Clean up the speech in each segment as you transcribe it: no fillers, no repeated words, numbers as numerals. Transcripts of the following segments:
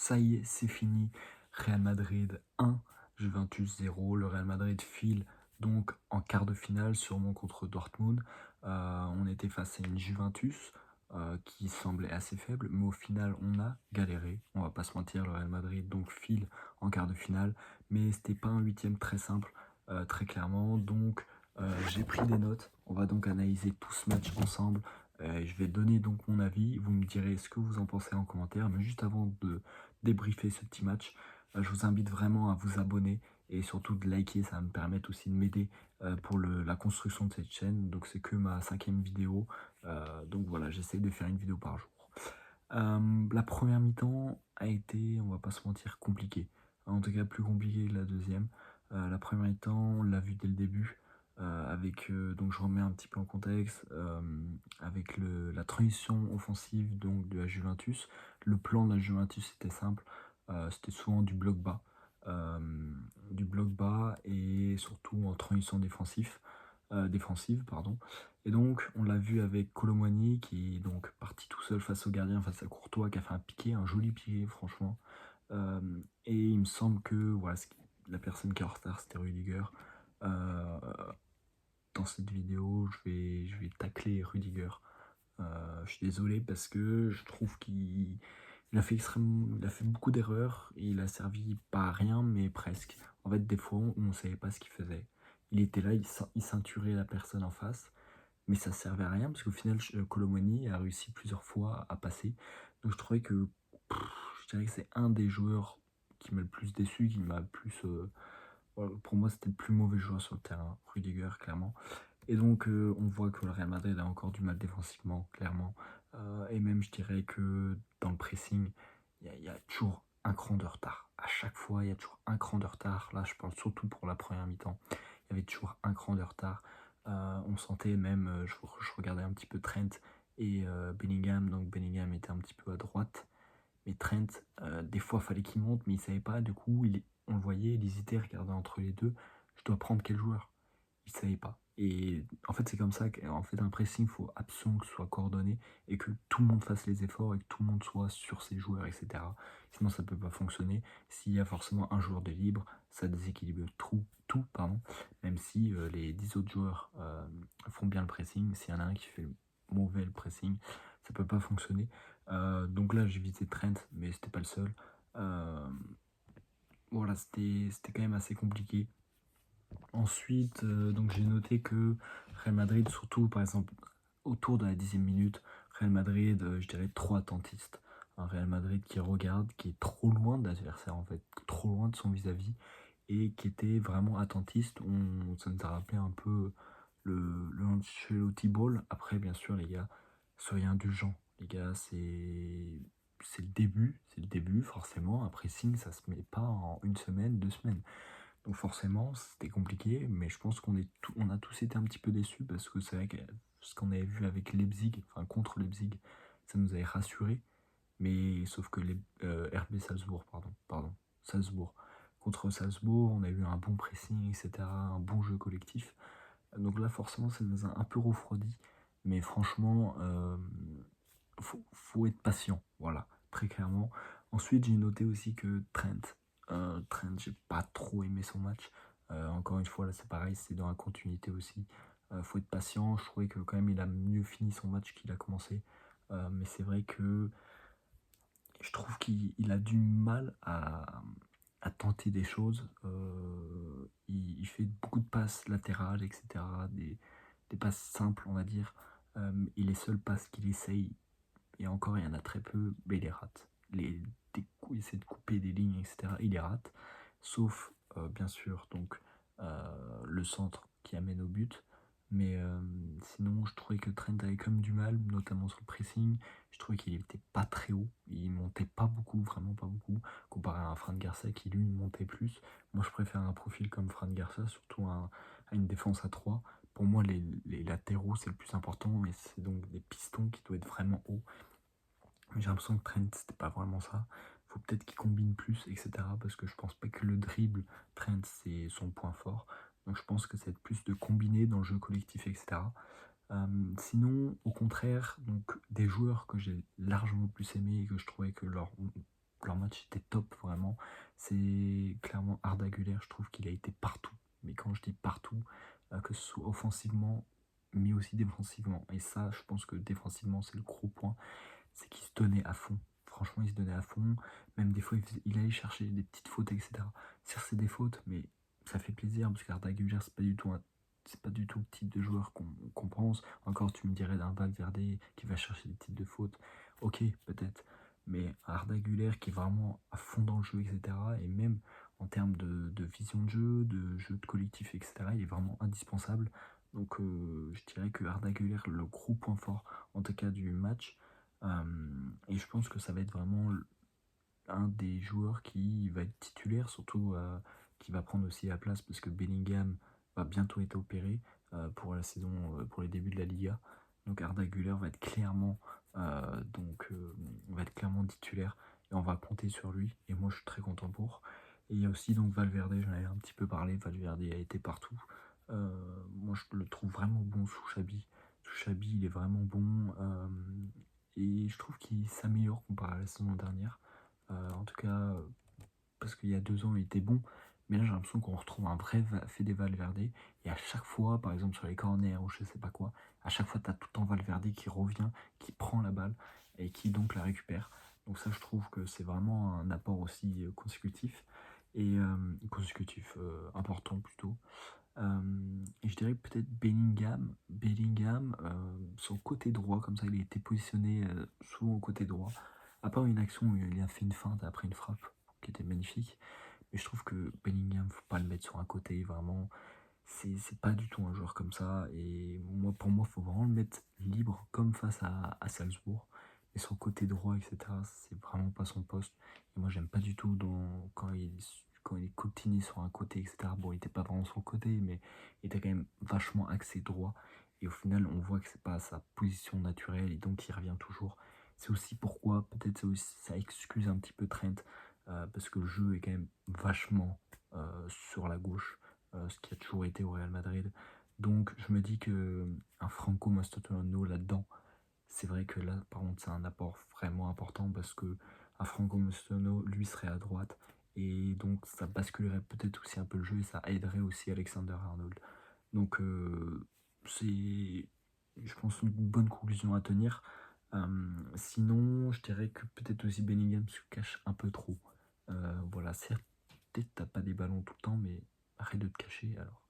Ça y est, c'est fini. Real Madrid 1, Juventus 0. Le Real Madrid file donc en quart de finale, sûrement contre Dortmund. On était face à une Juventus qui semblait assez faible, mais au final, on a galéré. On va pas se mentir, le Real Madrid donc file en quart de finale, mais c'était pas un huitième très simple, très clairement. Donc, j'ai pris des notes. On va donc analyser tout ce match ensemble. Je vais donner donc mon avis. Vous me direz ce que vous en pensez en commentaire, mais juste avant de débriefer ce petit match. Je vous invite vraiment à vous abonner et surtout de liker, ça va me permettre aussi de m'aider pour la construction de cette chaîne. Donc c'est que ma 5e vidéo, donc voilà, j'essaie de faire une vidéo par jour. La première mi-temps a été, on va pas se mentir, compliquée. En tout cas plus compliquée que la deuxième. La première mi-temps, on l'a vu dès le début. Donc je remets un petit peu en contexte, avec la transition offensive donc de la Juventus. Le plan de la Juventus était simple, c'était souvent du bloc bas et surtout en transition défensive, pardon. Et donc on l'a vu avec Colomwani qui est donc parti tout seul face au gardien, face à Courtois, qui a fait un joli piqué franchement. Et il me semble que voilà, la personne qui est en retard, c'était Rudiger. Euh, dans cette vidéo, je vais tacler Rudiger. Je suis désolé parce que je trouve il a fait beaucoup d'erreurs et il a servi pas à rien, mais presque. En fait, des fois, on ne savait pas ce qu'il faisait. Il était là, il ceinturait la personne en face, mais ça servait à rien parce qu'au final, Colomoni a réussi plusieurs fois à passer. Donc je trouvais que je dirais que c'est un des joueurs qui m'a le plus déçu, qui m'a le plus. Voilà, pour moi, c'était le plus mauvais joueur sur le terrain, Rudiger, clairement. Et donc, on voit que le Real Madrid a encore du mal défensivement, clairement. Et même, je dirais que dans le pressing, il y a toujours un cran de retard. À chaque fois, il y a toujours un cran de retard. Là, je parle surtout pour la première mi-temps. Il y avait toujours un cran de retard. On sentait même, je regardais un petit peu Trent et Bellingham. Donc, Bellingham était un petit peu à droite. Mais Trent, des fois, fallait qu'il monte, mais il savait pas. Du coup, on le voyait, il hésitait, regardait entre les deux. Je dois prendre quel joueur? Il savait pas. Et en fait, c'est comme ça qu'en fait, un pressing, il faut absolument que ce soit coordonné et que tout le monde fasse les efforts et que tout le monde soit sur ses joueurs, etc. Sinon, ça peut pas fonctionner. S'il y a forcément un joueur de libre, ça déséquilibre tout, pardon. Même si les 10 autres joueurs font bien le pressing, s'il y en a un qui fait le mauvais le pressing, ça peut pas fonctionner. Donc là, j'ai visité Trent, mais c'était pas le seul. Euh, voilà, c'était quand même assez compliqué. Ensuite, donc j'ai noté que Real Madrid, surtout par exemple autour de la 10e minute, Real Madrid, je dirais trop attentiste. Un Real Madrid qui regarde, qui est trop loin de l'adversaire en fait, trop loin de son vis-à-vis et qui était vraiment attentiste. Ça nous a rappelé un peu le Ancelotti Ball. Après, bien sûr, les gars, soyez indulgents. Les gars, c'est le début forcément. Un pressing, ça se met pas en une semaine, 2 semaines. Donc forcément, c'était compliqué, mais je pense on a tous été un petit peu déçus parce que c'est vrai que ce qu'on avait vu avec Leipzig, enfin contre Leipzig, ça nous avait rassuré. Mais sauf que les RB Salzbourg, Salzbourg. Contre Salzbourg, on a eu un bon pressing, etc., un bon jeu collectif. Donc là, forcément, ça nous a un peu refroidi. Mais franchement, faut être patient, voilà, très clairement. Ensuite, j'ai noté aussi que Trent, j'ai pas trop aimé son match. Encore une fois, là, c'est pareil, c'est dans la continuité aussi. Faut être patient. Je trouvais que quand même, il a mieux fini son match qu'il a commencé. Mais c'est vrai que je trouve qu'il a du mal à tenter des choses. Il fait beaucoup de passes latérales, etc. Des passes simples, on va dire. Et les seules passes qu'il essaye, et encore, il y en a très peu, mais il les rate. Il essaie de couper des lignes, etc. Il les rate. Sauf, bien sûr, donc, le centre qui amène au but. Mais sinon, je trouvais que Trent avait quand même du mal, notamment sur le pressing. Je trouvais qu'il était pas très haut. Il montait pas beaucoup, vraiment pas beaucoup, comparé à un Fran Garcia qui, lui, montait plus. Moi, je préfère un profil comme Fran Garcia, surtout à une défense à 3. Pour moi, les latéraux, c'est le plus important, et c'est donc des pistons qui doivent être vraiment hauts. Mais j'ai l'impression que Trent, c'était pas vraiment ça. Faut peut-être qu'il combine plus, etc. Parce que je pense pas que le dribble, Trent, c'est son point fort. Donc je pense que c'est plus de combiner dans le jeu collectif, etc. Sinon, au contraire, donc des joueurs que j'ai largement plus aimés et que je trouvais que leur match match était top vraiment. C'est clairement Arda Güler, je trouve qu'il a été partout. Mais quand je dis partout, que ce soit offensivement, mais aussi défensivement. Et ça, je pense que défensivement, c'est le gros point, c'est qu'il se donnait à fond. Franchement, il se donnait à fond. Même des fois, il allait chercher des petites fautes, etc. Certes, c'est des fautes, mais ça fait plaisir parce qu'Arda Güler, c'est pas du tout le type de joueur qu'on pense. Encore, tu me dirais d'un Valverde qui va chercher des titres de faute. Ok, peut-être. Mais Arda Güler qui est vraiment à fond dans le jeu, etc. Et même en termes de vision de jeu de collectif, etc. Il est vraiment indispensable. Donc, je dirais que Arda Güler, le gros point fort, en tout cas du match. Et je pense que ça va être vraiment un des joueurs qui va être titulaire, surtout qui va prendre aussi la place parce que Bellingham va bientôt être opéré pour la saison, pour les débuts de la Liga. Donc Arda Güler va être clairement titulaire et on va compter sur lui. Et moi je suis très content pour. Et il y a aussi donc Valverde, j'en avais un petit peu parlé. Valverde a été partout. Moi je le trouve vraiment bon sous Xabi. Sous Xabi il est vraiment bon. Et je trouve qu'il s'améliore comparé à la saison dernière. En tout cas, parce qu'il y a 2 ans, il était bon. Mais là, j'ai l'impression qu'on retrouve un vrai Fede Valverde. Et à chaque fois, par exemple sur les corners ou je sais pas quoi, à chaque fois, tu as tout le temps Valverde qui revient, qui prend la balle et qui donc la récupère. Donc ça, je trouve que c'est vraiment un apport aussi consécutif. Et important plutôt. Et je dirais peut-être Bellingham. Bellingham, son côté droit, comme ça, il a été positionné souvent au côté droit. À part une action où il a fait une feinte après une frappe qui était magnifique. Mais je trouve que Bellingham, faut pas le mettre sur un côté, vraiment. C'est pas du tout un joueur comme ça. Et moi, pour moi, faut vraiment le mettre libre, comme face à Salzbourg. Et son côté droit, etc., c'est vraiment pas son poste. Et moi, j'aime pas du tout quand il est coltiné sur un côté, etc. Bon, il était pas vraiment sur le côté, mais il était quand même vachement axé droit. Et au final, on voit que c'est pas sa position naturelle et donc il revient toujours. C'est aussi pourquoi, peut-être ça excuse un petit peu Trent, parce que le jeu est quand même vachement sur la gauche, ce qui a toujours été au Real Madrid. Donc je me dis que un Franco Mastotono là-dedans, c'est vrai que là, par contre, c'est un apport vraiment important parce que un Franco Mastotono, lui, serait à droite. Et donc ça basculerait peut-être aussi un peu le jeu et ça aiderait aussi Alexander Arnold. Donc c'est, je pense, une bonne conclusion à tenir. Sinon, je dirais que peut-être aussi Bellingham se cache un peu trop. Voilà, certes, peut-être t'as pas des ballons tout le temps, mais arrête de te cacher alors.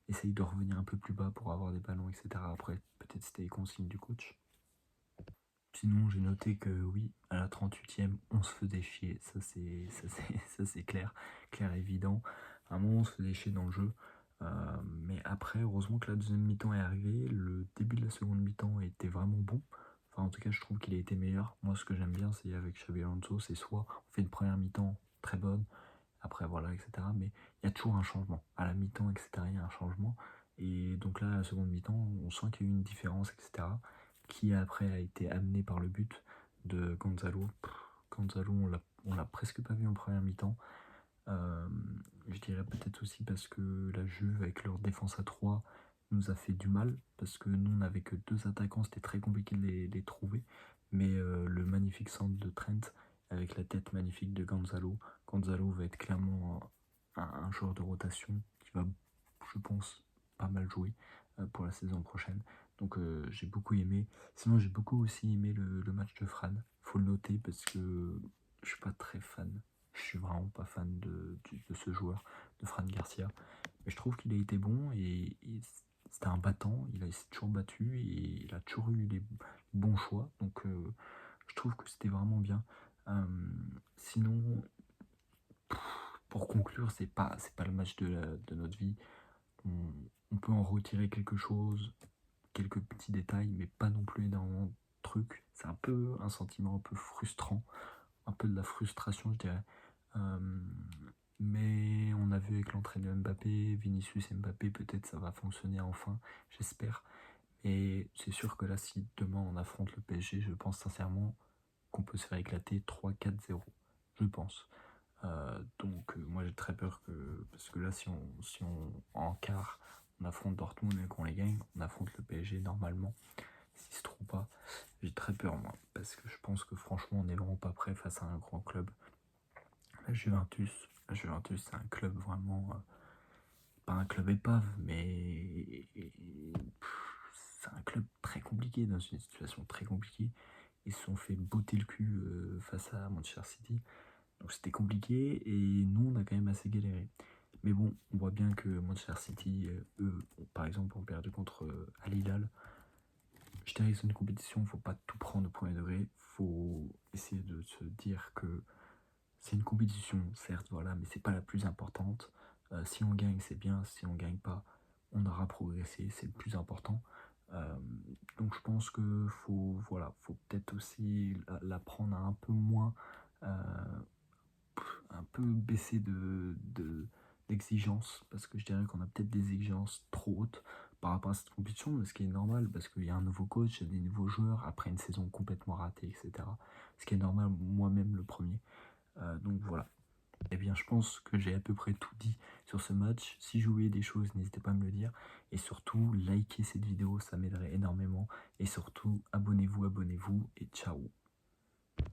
Essaye de revenir un peu plus bas pour avoir des ballons, etc. Après, peut-être c'était les consignes du coach. Sinon, j'ai noté que oui, à la 38e, on se faisait chier. Ça c'est clair, clair et évident. À un moment, on se faisait chier dans le jeu. Mais après, heureusement que la deuxième mi-temps est arrivée. Le début de la seconde mi-temps était vraiment bon. Enfin, en tout cas, je trouve qu'il a été meilleur. Moi, ce que j'aime bien, c'est avec Xabi Alonso, c'est soit on fait une première mi-temps très bonne, après voilà, etc. Mais il y a toujours un changement. À la mi-temps, etc., il y a un changement. Et donc là, à la seconde mi-temps, on sent qu'il y a eu une différence, etc. Qui après a été amené par le but de Gonzalo. Gonzalo, on l'a presque pas vu en première mi-temps. Euh, je dirais peut-être aussi parce que la Juve, avec leur défense à 3 nous a fait du mal. Parce que nous, on n'avait que 2 attaquants, c'était très compliqué de les trouver. Mais le magnifique centre de Trent, avec la tête magnifique de Gonzalo, Gonzalo va être clairement un joueur de rotation qui va, je pense, pas mal jouer pour la saison prochaine. Donc j'ai beaucoup aimé. Sinon, j'ai beaucoup aussi aimé le match de Fran. Faut le noter parce que je suis pas très fan. Je suis vraiment pas fan de ce joueur, de Fran Garcia. Mais je trouve qu'il a été bon et c'était un battant. Il s'est toujours battu et il a toujours eu les bons choix. Donc je trouve que c'était vraiment bien. Euh, Sinon, pour conclure, c'est pas le match de notre vie. On, on peut en retirer quelque chose, quelques petits détails, mais pas non plus énormément de trucs. C'est un peu un sentiment un peu frustrant, un peu de la frustration, je dirais. Euh, mais on a vu avec l'entrée de Mbappé, Vinicius et Mbappé, peut-être ça va fonctionner enfin, j'espère. Et c'est sûr que là, si demain on affronte le PSG, je pense sincèrement qu'on peut se faire éclater 3-4-0. Je pense. Donc moi j'ai très peur que. Parce que là si on en quart on affronte Dortmund et qu'on les gagne, on affronte le PSG normalement. S'il se trouve pas, j'ai très peur moi. Parce que je pense que franchement on n'est vraiment pas prêt face à un grand club. La Juventus, c'est un club vraiment, pas un club épave, mais c'est un club très compliqué, dans une situation très compliquée. Ils se sont fait botter le cul face à Manchester City. Donc c'était compliqué et nous on a quand même assez galéré. Mais bon, on voit bien que Manchester City, eux, par exemple, ont perdu contre Al Hilal. Je dirais que c'est une compétition, faut pas tout prendre au premier degré. Faut essayer de se dire que c'est une compétition, certes, voilà, mais c'est pas la plus importante. Si on gagne, c'est bien. Si on gagne pas, on aura progressé, c'est le plus important. Euh, donc je pense que faut peut-être aussi la prendre un peu moins, un peu baisser d'exigence, parce que je dirais qu'on a peut-être des exigences trop hautes par rapport à cette compétition, mais ce qui est normal, parce qu'il y a un nouveau coach, il y a des nouveaux joueurs, après une saison complètement ratée, etc. Ce qui est normal, moi-même le premier. Donc voilà. Eh bien, je pense que j'ai à peu près tout dit sur ce match. Si vous voyez des choses, n'hésitez pas à me le dire. Et surtout, likez cette vidéo, ça m'aiderait énormément. Et surtout, abonnez-vous, et ciao.